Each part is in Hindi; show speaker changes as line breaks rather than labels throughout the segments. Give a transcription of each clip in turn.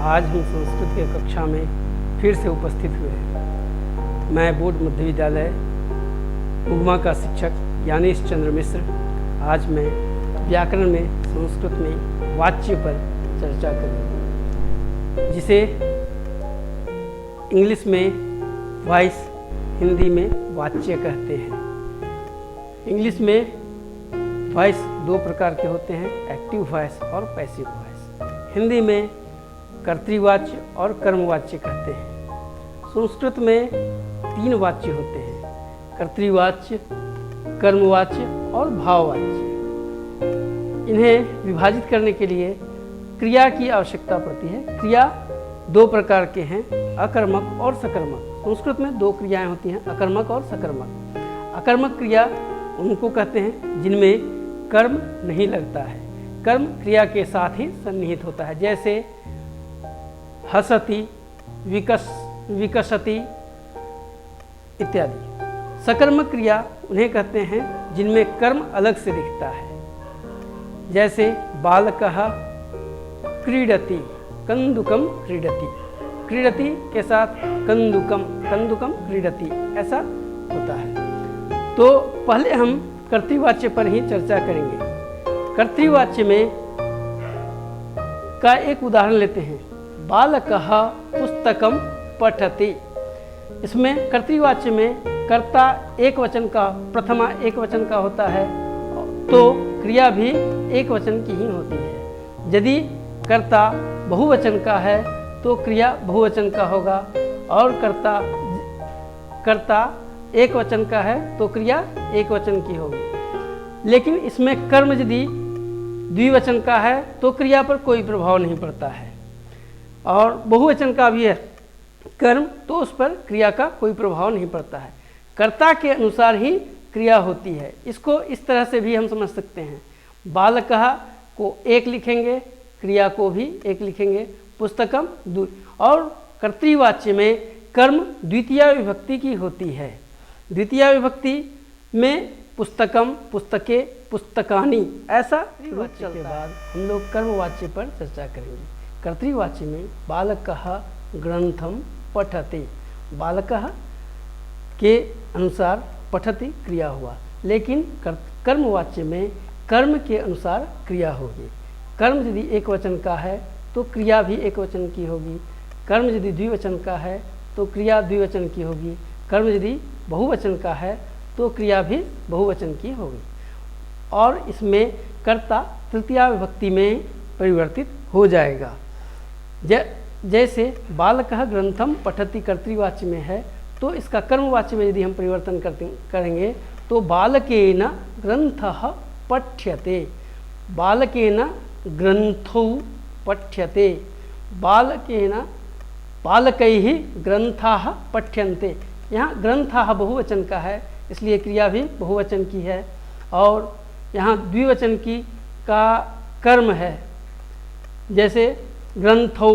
आज हम संस्कृत के कक्षा में फिर से उपस्थित हुए हैं। मैं बोर्ड मध्य विद्यालय उगमा का शिक्षक ज्ञानेश चंद्र मिश्र आज मैं व्याकरण में संस्कृत में वाच्य पर चर्चा करूँगा, जिसे इंग्लिश में वॉइस, हिंदी में वाच्य कहते हैं। इंग्लिश में वॉइस दो प्रकार के होते हैं, एक्टिव वॉइस और पैसिव वॉइस। हिंदी में कर्तृवाच्य और कर्मवाच्य कहते हैं। संस्कृत में तीन वाच्य होते हैं, कर्तृवाच्य, कर्मवाच्य और भाववाच्य। इन्हें विभाजित करने के लिए क्रिया की आवश्यकता पड़ती है। क्रिया दो प्रकार के हैं, अकर्मक और सकर्मक। संस्कृत में दो क्रियाएं होती हैं, अकर्मक और सकर्मक। अकर्मक क्रिया उनको कहते हैं जिनमें कर्म नहीं लगता है, कर्म क्रिया के साथ ही सन्निहित होता है, जैसे हसति, विकसति इत्यादि। सकर्मक क्रिया उन्हें कहते हैं जिनमें कर्म अलग से दिखता है, जैसे बालकः क्रीडति, कंदुकम क्रीडति। क्रीडति के साथ कंदुकम, कंदुकम क्रीडति, ऐसा होता है। तो पहले हम कर्तृवाच्य पर ही चर्चा करेंगे। कर्तृवाच्य में का एक उदाहरण लेते हैं, बालकः पुस्तकम पठति। इसमें कर्तृवाच्य में कर्ता एक वचन का, प्रथमा एक वचन का होता है, तो क्रिया भी एक वचन की ही होती है। यदि कर्ता बहुवचन का है तो क्रिया बहुवचन का होगा, और कर्ता एक वचन का है तो क्रिया एक वचन की होगी। लेकिन इसमें कर्म यदि द्विवचन का है तो क्रिया पर कोई प्रभाव नहीं पड़ता है, और बहुवचन का भी है कर्म तो उस पर क्रिया का कोई प्रभाव नहीं पड़ता है। कर्ता के अनुसार ही क्रिया होती है। इसको इस तरह से भी हम समझ सकते हैं, बालकः को एक लिखेंगे, क्रिया को भी एक लिखेंगे, पुस्तकम दो। और कर्तृवाच्य में कर्म द्वितीय विभक्ति की होती है। द्वितीय विभक्ति में पुस्तकम, पुस्तके, पुस्तकानि, ऐसा रूप के बाद हम लोग कर्मवाच्य पर चर्चा करेंगे। कर्तृवाच्य में बालकः ग्रंथम पठति, बालकः के अनुसार पठति क्रिया हुआ, लेकिन कर्मवाच्य में कर्म के अनुसार क्रिया होगी। कर्म यदि एक वचन का है तो क्रिया भी एक वचन की होगी, कर्म यदि द्विवचन का है तो क्रिया द्विवचन की होगी, कर्म यदि बहुवचन का है तो क्रिया भी बहुवचन की होगी। और इसमें कर्ता तृतीया विभक्ति में परिवर्तित हो जाएगा। जैसे बालकः ग्रंथम पठति कर्तृवाच्य में है, तो इसका कर्मवाच्य में यदि हम परिवर्तन करेंगे तो बालकेन ग्रंथः पठ्यते, बालकेन ग्रंथौ पठ्यते, बालकैः ग्रंथाः पठ्यन्ते। यहाँ ग्रंथाः बहुवचन का है, इसलिए क्रिया भी बहुवचन की है। और यहाँ द्विवचन की का कर्म है, जैसे ग्रंथौ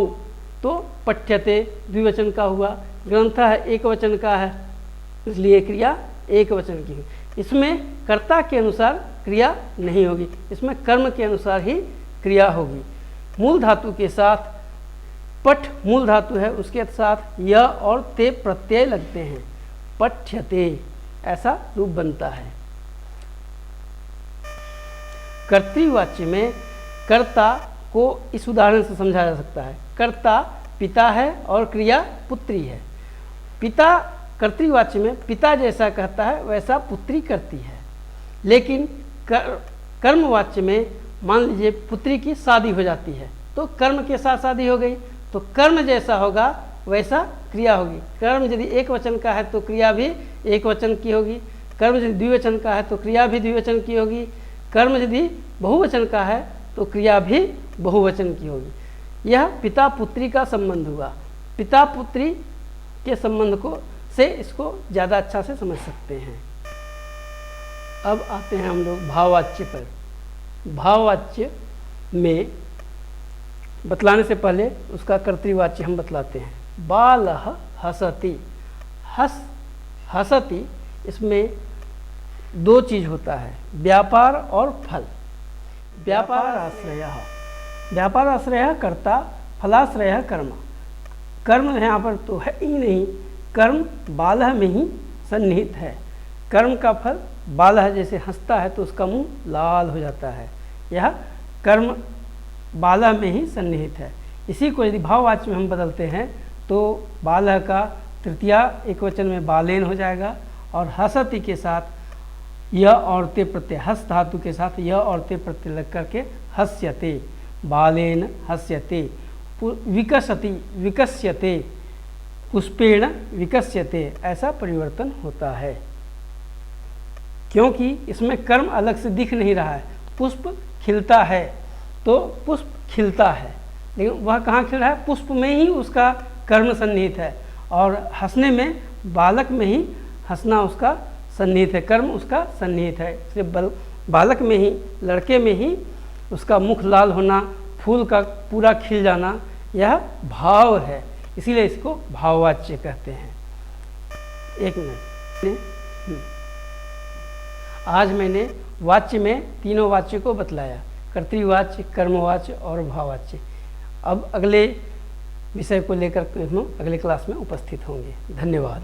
तो पठ्यते द्विवचन का हुआ, ग्रंथः एक वचन का है, इसलिए क्रिया एक वचन की है। इसमें कर्ता के अनुसार क्रिया नहीं होगी, इसमें कर्म के अनुसार ही क्रिया होगी। मूल धातु के साथ, पठ मूल धातु है, उसके साथ य और ते प्रत्यय लगते हैं, पठ्यते ऐसा रूप बनता है। कर्तृवाच्य में कर्ता को इस उदाहरण से समझा जा सकता है। कर्ता पिता है और क्रिया पुत्री है। पिता कर्तृवाच्य में पिता जैसा कहता है वैसा पुत्री करती है, लेकिन कर्मवाच्य में मान लीजिए पुत्री की शादी हो जाती है तो कर्म के साथ शादी हो गई, तो कर्म जैसा होगा वैसा क्रिया होगी। कर्म यदि एक वचन का है तो क्रिया भी एक वचन की होगी, कर्म यदि द्विवचन का है तो क्रिया भी द्विवचन की होगी, कर्म यदि बहुवचन का है तो क्रिया भी बहुवचन की होगी। यह पिता पुत्री का संबंध हुआ। पिता पुत्री के संबंध को से इसको ज़्यादा अच्छा से समझ सकते हैं। अब आते हैं हम लोग भाववाच्य पर। भाववाच्य में बतलाने से पहले उसका कर्तृवाच्य हम बतलाते हैं। बालः हसति, हसति, इसमें दो चीज़ होता है, व्यापार और फल। व्यापार आश्रय, व्यापार आश्रय कर्ता, फलाश्रय कर्म, कर्म यहाँ पर तो है ही नहीं, कर्म बालह में ही सन्निहित है। कर्म का फल बालह जैसे हंसता है तो उसका मुंह लाल हो जाता है, यह कर्म बालह में ही सन्निहित है। इसी को यदि भाववाच्य में हम बदलते हैं तो बालह का तृतीया एक वचन में बालेन हो जाएगा, और हसति के साथ यह और ते प्रत्यय, हस धातु के साथ यह और ते प्रत्यय लग करके हस्यते, बालेन हस्यते, विकसति विकस्यते, पुष्पेण विकस्यते, ऐसा परिवर्तन होता है। क्योंकि इसमें कर्म अलग से दिख नहीं रहा है। पुष्प खिलता है तो पुष्प खिलता है, लेकिन वह कहाँ खिल रहा है? पुष्प में ही उसका कर्म सन्निहित है, और हंसने में बालक में ही हंसना उसका सन्निहित है, कर्म उसका सन्निहित है। इसलिए बालक में ही, लड़के में ही उसका मुख लाल होना, फूल का पूरा खिल जाना, यह भाव है, इसीलिए इसको भाववाच्य कहते हैं। एक मिनट, आज मैंने वाच्य में तीनों वाच्य को बतलाया, कर्तृवाच्य, कर्मवाच्य और भाववाच्य। अब अगले विषय को लेकर हम अगले क्लास में उपस्थित होंगे। धन्यवाद।